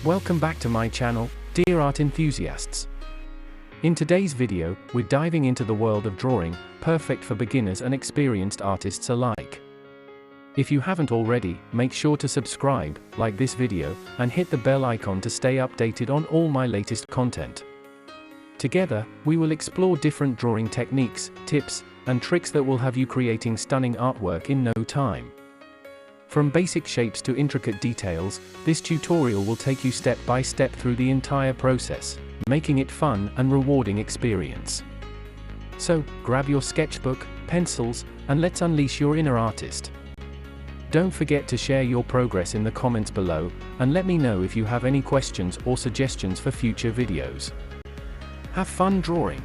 Welcome back to my channel, dear art enthusiasts. In today's video, we're diving into the world of drawing, perfect for beginners and experienced artists alike. If you haven't already, make sure to subscribe, like this video, and hit the bell icon to stay updated on all my latest content. Together, we will explore different drawing techniques, tips, and tricks that will have you creating stunning artwork in no time. From basic shapes to intricate details, this tutorial will take you step by step through the entire process, making it fun and rewarding experience. So, grab your sketchbook, pencils, and let's unleash your inner artist. Don't forget to share your progress in the comments below, and let me know if you have any questions or suggestions for future videos. Have fun drawing!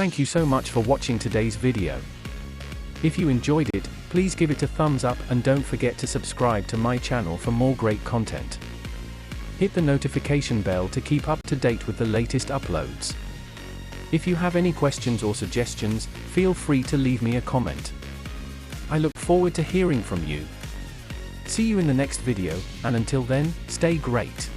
Thank you so much for watching today's video. If you enjoyed it, please give it a thumbs up and don't forget to subscribe to my channel for more great content. Hit the notification bell to keep up to date with the latest uploads. If you have any questions or suggestions, feel free to leave me a comment. I look forward to hearing from you. See you in the next video, and until then, stay great.